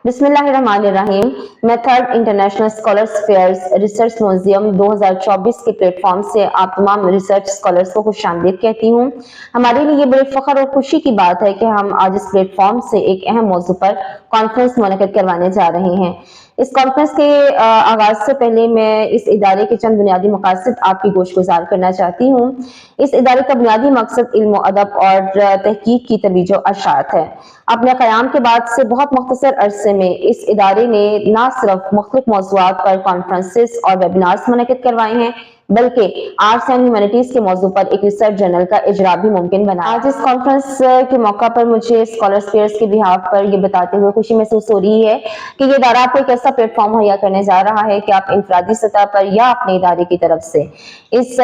बिस्मिल्लाहिर्रहमानिर्रहीम। मैं third international scholars fairs research museum 2024 के प्लेटफॉर्म से आप तमाम रिसर्च स्कॉलर्स को खुशामदीद कहती हूँ। हमारे लिए बड़े फख्र और खुशी की बात है कि हम आज इस प्लेटफॉर्म से एक अहम मौजू पर कॉन्फ्रेंस मुनक़िद करवाने जा रहे हैं। इस कॉन्फ्रेंस के आगाज से पहले मैं इस इदारे के चंद बुनियादी मकासद आपकी गोशगुजार करना चाहती हूँ। इस इदारे का बुनियादी मकसद इल्म, अदब और तहकीक की तबीजो अशात है। अपने क़याम के बाद से बहुत मुख्तसर अरसे में इस इदारे ने न सिर्फ मुख्तलिफ मौज़ूआत पर कॉन्फ्रेंसेस और वेबिनार्स मुनक़िद करवाए हैं, बल्कि आर्ट्स एंड ह्यूमैनिटीज के मौजू पर एक रिसर्च जर्नल का इजरा भी मुमकिन बना। आज इस कॉन्फ्रेंस के मौका पर मुझे स्कॉलर्स फेयर्स के बिहाफ पर यह बताते हुए खुशी महसूस हो रही है कि ये इदारा आपको एक ऐसा प्लेटफॉर्म मुहैया करने जा रहा है कि आप इंफरादी सतह पर या अपने इदारे की तरफ से इस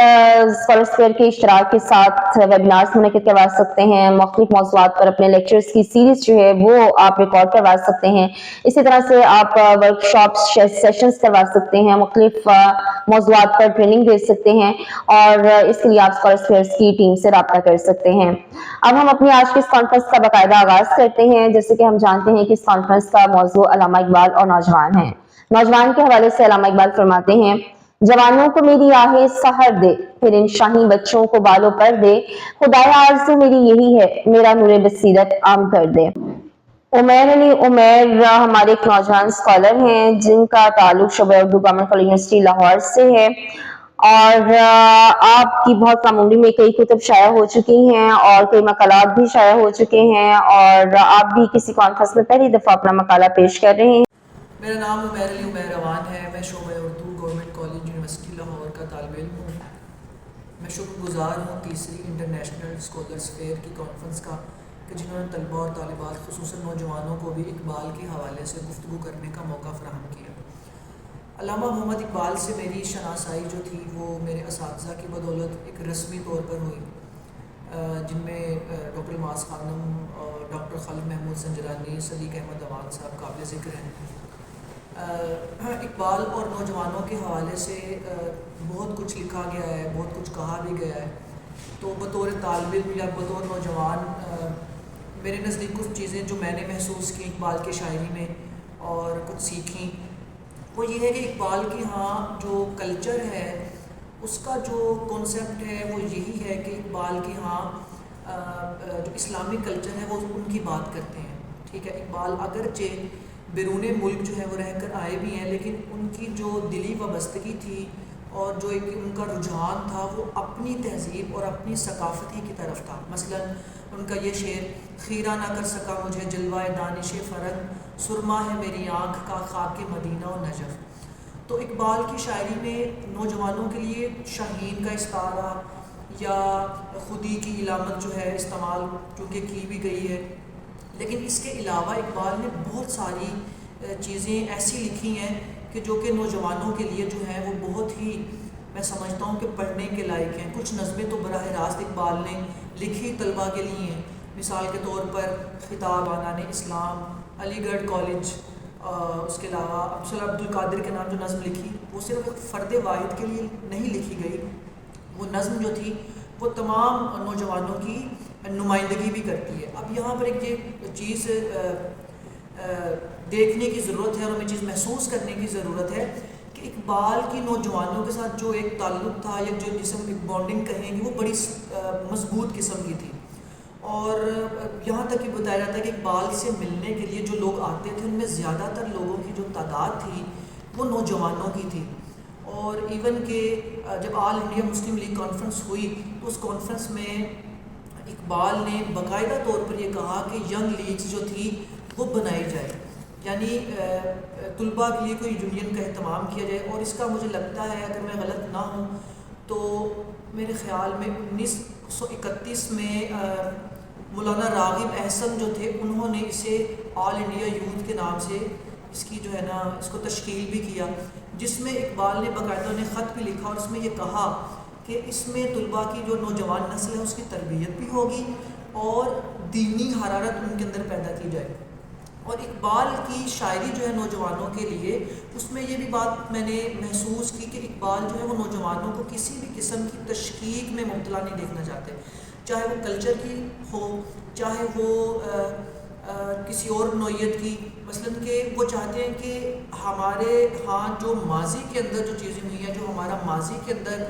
स्कॉलर्स फेयर के इश्तराक के साथ वेबिनार्स मुनक़िद करवा सकते हैं। मुख्तलिफ मौज़ूआत पर अपने लेक्चर्स की सीरीज जो है वो आप रिकॉर्ड करवा सकते हैं। इसी तरह से आप वर्कशॉप्स, सेशंस करवा सकते हैं, मुख्तलिफ मौज़ूआत पर ट्रेनिंग दे सकते हैं और इसके लिए आप स्कॉलर्स फेयर्स की टीम से राब्ता कर सकते हैं। अब हम अपनी आज की इस कॉन्फ्रेंस का बाकायदा आगाज करते हैं। जैसे कि हम जानते हैं कि इस कॉन्फ्रेंस का मौजू अल्लामा इकबाल और नौजवान है। नौजवान के हवाले से अल्लामा इकबाल फरमाते हैं, जवानों को मेरी आहें सहर दे, फिर इन शाही बच्चों को बालों पर दे, खुदाया आरज़ू मेरी यही है, मेरा नूरे बसीरत आम कर दे। उमैर अली उमैर हमारे एक नौजवान स्कॉलर हैं जिनका ताल्लुक शोबा Urdu government college university Lahore से है और आपकी बहुत कम उम्र में कई कुतुब शाया हो चुकी हैं और कई मकालात भी शाया हो चुके हैं और आप भी किसी कॉन्फ्रेंस में पहली दफ़ा अपना मकाला पेश कर रहे हैं। मेरा नाम उमैर अली उमैर रवान है। मैं शोबा Urdu government college university Lahore का तालिब इल्म हूँ। मैं शुक्रगुज़ार हूँ तीसरी इंटरनेशनल स्कॉलर्स फेयर की कॉन्फ्रेंस का कि जिन्होंने तलबा और तालिबात खुसूसन नौजवानों को भी इकबाल के हवाले से गुफ्तगू करने का मौका फ़राहम किया। अल्लामा मोहम्मद इकबाल से मेरी शनासाई जो थी वो मेरे असातिज़ा की बदौलत एक रस्मी तौर पर हुई, जिनमें डॉक्टर मास खानम और डॉक्टर खालिद महमूद संजरानी, सदीक अहमद अवान साहब काबिल ज़िक्र हैं। इकबाल और नौजवानों के हवाले से बहुत कुछ लिखा गया है, बहुत कुछ कहा भी गया है। तो बतौर तालिब इल्म या बतौर नौजवान मेरे नज़दीक कुछ चीज़ें जो मैंने महसूस की इकबाल की शायरी में और कुछ सीखी, वो ये है कि इकबाल के यहाँ जो कल्चर है उसका जो कॉन्सेप्ट है वो यही है कि इकबाल के यहाँ जो इस्लामिक कल्चर है वो उनकी बात करते हैं। ठीक है, इकबाल अगरचे बैरून मुल्क जो है वो रह कर आए भी हैं, लेकिन उनकी जो दिली वाबस्तगी थी और जो एक उनका रुझान था वो अपनी तहज़ीब और अपनी सकाफ़ती की तरफ था। मसलन उनका ये शेर, खीरा ना कर सका मुझे जलवाए दानिश फ़रंग, सुरमा है मेरी आँख का खाके मदीना और नजफ़। तो इकबाल की शायरी में नौजवानों के लिए शाहीन का इस्तारा या खुदी की इलामत जो है इस्तेमाल चूँकि की भी गई है, लेकिन इसके अलावा इकबाल ने बहुत सारी चीज़ें ऐसी लिखी हैं कि जो कि नौजवानों के लिए जो है वो बहुत ही, मैं समझता हूँ कि पढ़ने के लायक हैं। कुछ नज़में तो बराह रास्त इकबाल ने लिखी तलबा के लिए हैं। मिसाल के तौर पर खिताब आनान इस्लाम, अलीगढ़ कॉलेज, उसके अलावा अफसल अब्दुल कादिर के नाम जो नज़म लिखी वो सिर्फ एक फ़र्द वाहिद के लिए नहीं लिखी गई, वो नज़म जो थी वो तमाम नौजवानों की नुमाइंदगी भी करती है। अब यहाँ पर एक ये चीज़ देखने की ज़रूरत है और हमें चीज़ महसूस करने की ज़रूरत है कि इकबाल की नौजवानों के साथ जो एक ताल्लुक़ था या जो जिसम एक बॉन्डिंग कहेंगे वो बड़ी मजबूत किस्म की थी। और यहाँ तक कि बताया जाता है कि इकबाल से मिलने के लिए जो लोग आते थे उनमें ज़्यादातर लोगों की जो तादाद थी वो नौजवानों की थी। और इवन के जब all India Muslim league conference हुई तो उस कॉन्फ्रेंस में इकबाल ने बाकायदा तौर पर यह कहा कि यंग लीग्स जो थी वो बनाई जाए, यानी तुलबा के लिए कोई यूनियन का एहतमाम किया जाए। और इसका मुझे लगता है, अगर मैं गलत ना हूँ तो मेरे ख़्याल में 1931 में मौलाना रागिब अहसन जो थे उन्होंने इसे ऑल इंडिया यूथ के नाम से इसकी जो है ना इसको तश्कील भी किया, जिसमें इकबाल ने बाकायदा ने ख़त भी लिखा और उसमें ये कहा कि इसमें तुलबा की जो नौजवान नस्ल है उसकी तरबियत भी होगी और दीनी हरारत उनके अंदर पैदा की जाए। और इकबाल की शायरी जो है नौजवानों के लिए, उसमें ये भी बात मैंने महसूस की कि इकबाल जो है वो नौजवानों को किसी भी किस्म की तशकीक में मुब्तला नहीं देखना चाहते, चाहे वो कल्चर की हो, चाहे वो کسی اور نوعیت کی، مثلاً کہ وہ چاہتے ہیں کہ ہمارے ہاں جو ماضی کے اندر جو چیزیں ہوئی ہیں، جو ہمارا ماضی کے اندر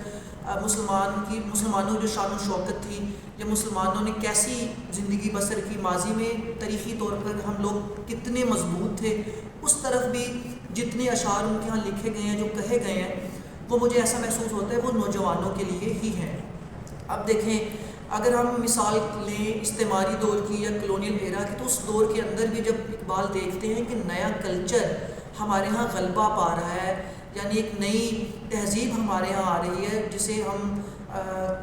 مسلمانوں جو شان و شوکت تھی، یا مسلمانوں نے کیسی زندگی بسر کی، ماضی میں تاریخی طور پر ہم لوگ کتنے مضبوط تھے، اس طرف بھی جتنے اشعار ان کے ہاں لکھے گئے ہیں، جو کہے گئے ہیں، وہ مجھے ایسا محسوس ہوتا ہے وہ نوجوانوں کے لیے ہی ہیں۔ اب دیکھیں، اگر ہم مثال لیں استعماری دور کی یا کلونیل ایرا کی، تو اس دور کے اندر بھی جب اقبال دیکھتے ہیں کہ نیا کلچر ہمارے ہاں غلبہ پا رہا ہے، یعنی ایک نئی تہذیب ہمارے ہاں آ رہی ہے جسے ہم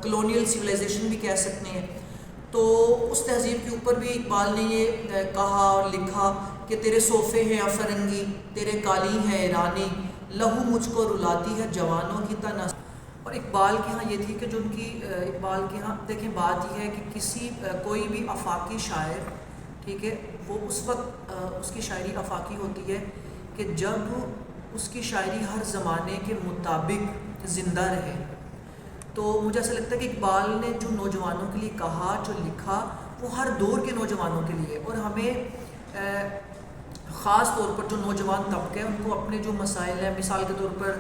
کلونیل سویلائزیشن بھی کہہ سکتے ہیں، تو اس تہذیب کے اوپر بھی اقبال نے یہ کہا اور لکھا کہ تیرے صوفے ہیں افرنگی، تیرے قالین ہے ایرانی، لہو مجھ کو رلاتی ہے جوانوں کی طرح۔ اور اقبال کے ہاں یہ تھی کہ جو ان کی اقبال کے ہاں دیکھیں بات یہ ہے کہ کوئی بھی آفاقی شاعر، ٹھیک ہے، وہ اس وقت اس کی شاعری آفاقی ہوتی ہے کہ جب اس کی شاعری ہر زمانے کے مطابق زندہ رہے۔ تو مجھے ایسا لگتا ہے کہ اقبال نے جو نوجوانوں کے لیے کہا، جو لکھا، وہ ہر دور کے نوجوانوں کے لیے، اور ہمیں خاص طور پر جو نوجوان طبقہ ہے ان کو اپنے جو مسائل ہیں، مثال کے طور پر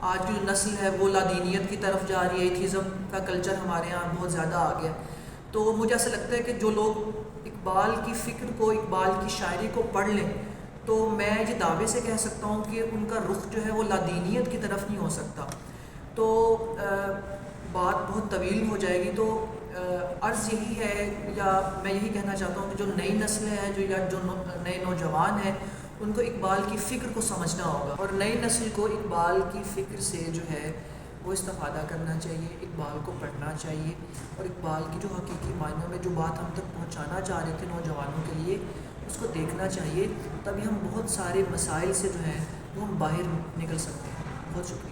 آج جو نسل ہے وہ لادینیت کی طرف جا رہی ہے، ایتھیزم کا کلچر ہمارے یہاں بہت زیادہ آ گیا، تو مجھے ایسا لگتا ہے کہ جو لوگ اقبال کی فکر کو، اقبال کی شاعری کو پڑھ لیں، تو میں یہ دعوے سے کہہ سکتا ہوں کہ ان کا رخ جو ہے وہ لادینیت کی طرف نہیں ہو سکتا۔ تو بات بہت طویل ہو جائے گی، تو عرض یہی ہے، یا میں یہی کہنا چاہتا ہوں کہ جو نئی نسل ہے، جو نئے نوجوان ہیں، ان کو اقبال کی فکر کو سمجھنا ہوگا، اور نئی نسل کو اقبال کی فکر سے جو ہے وہ استفادہ کرنا چاہیے، اقبال کو پڑھنا چاہیے، اور اقبال کی جو حقیقی معنوں میں جو بات ہم تک پہنچانا چاہ رہے تھے نوجوانوں کے لیے، اس کو دیکھنا چاہیے، تبھی ہم بہت سارے مسائل سے جو ہیں وہ ہم باہر نکل سکتے ہیں۔ بہت شکریہ۔